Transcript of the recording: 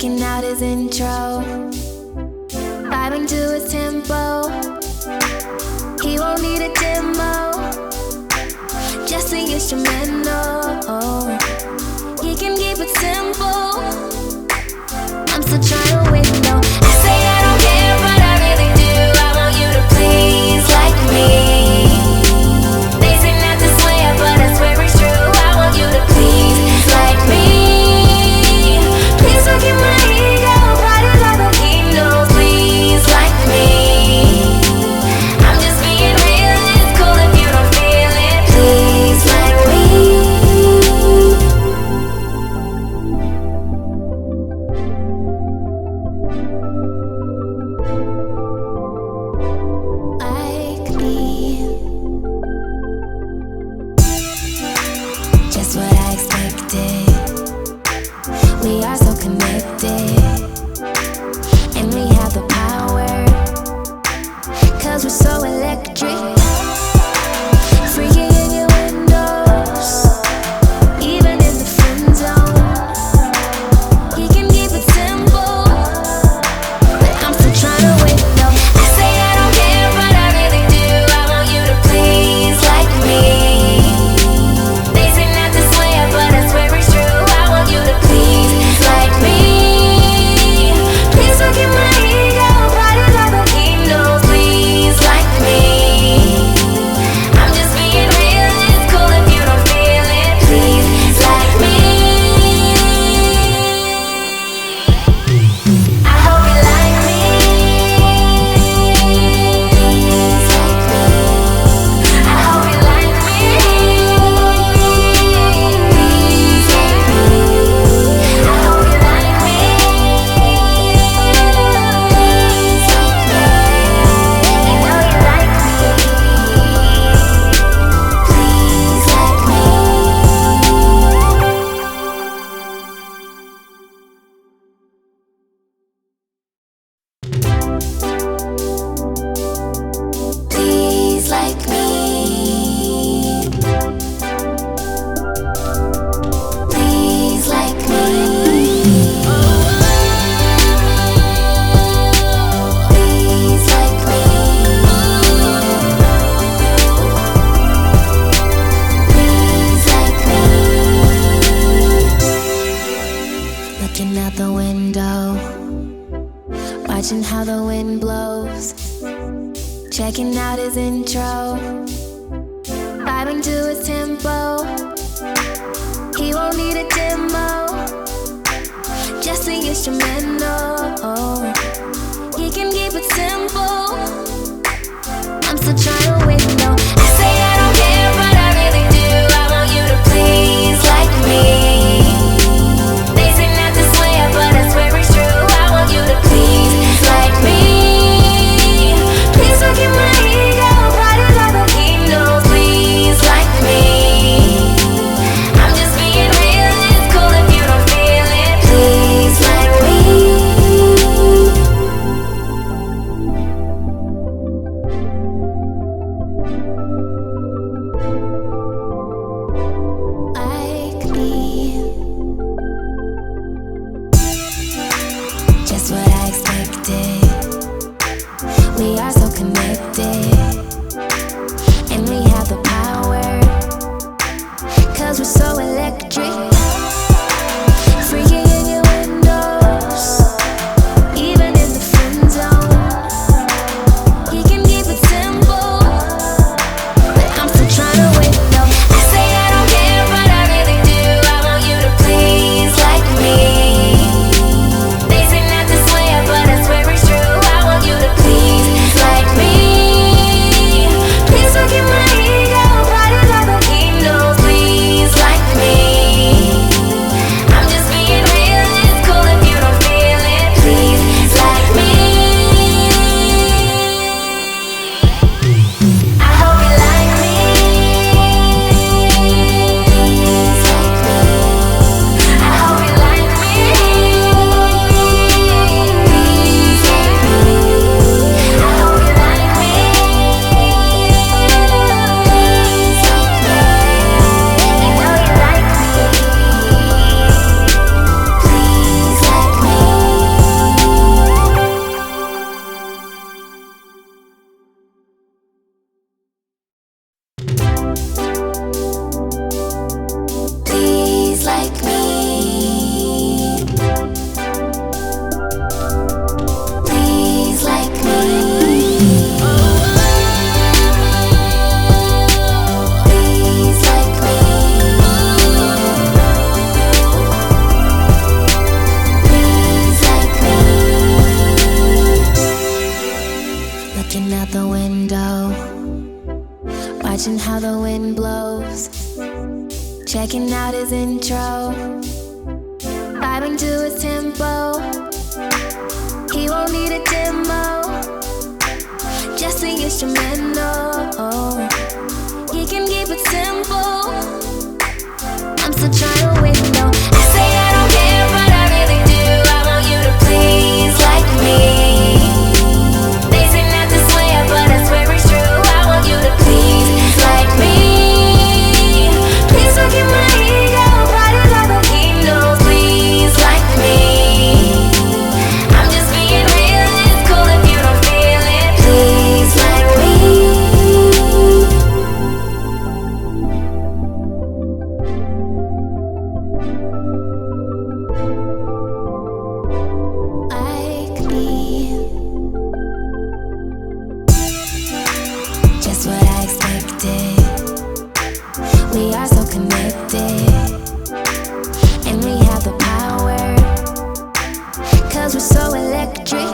Checking out his intro, vibing to his tempo. He won't need a demo, just an instrumental. He can keep it simple. I'm still trying to win though. I say I don't care, but I really do. I want you to please like me. They say not to swear, but I swear it's true. I want you to please like me. Please forgive my ego, pride is all that he knows. Please like me. I'm just being real, it's cool if you don't feel it. Please like me. Like me. Just what I expected. We are so connected, and we have the power, 'cause we're so electric. Freaking in your windows, even in the friend zone. He can keep it simple, but I'm still trying to win though. I say I don't care, but I really do. I want you to please like me. They say not to swear, but I swear it's true. I want you to please like me. Please forgive my ego, pride is all that he knows. Please like me. I'm just being real, it's cool if you don't feel it. Please like me. I hope you like me. Please like me. I hope you like me. Please like me. I hope you like me. Please like me. You know you like me. Please like me. Please like me. Please like me. Please like me. Please like me. Looking out the window, watching how the wind blows. Checking out his intro, vibing to his tempo. He won't need a demo, just an instrumental. He can keep it simple. I'm still trying to win though. I say I don't care, but I really do. I want you to please like me. They say not to swear, but I swear it's true. I want you to please like me. Please forgive my ego, pride is all that he knows. Please like me. I'm just being real, it's cool if you don't feel it. Please like me. watching how the wind blows, checking out his intro, vibing to his tempo. He won't need a demo, just the instrumental. He can keep it simple. I'm still trying to win though. I say I don't care, but I really do. I want you to please like me. They say not to swear, but I swear it's true. I want you to please like me. Please forgive my ego, pride is all that he knows. Please like me. I'm just being real, it's cool if you don't feel it. Please like me. Like me. Just what I expected. We are so connected, and we have the power, 'cause we're so electric.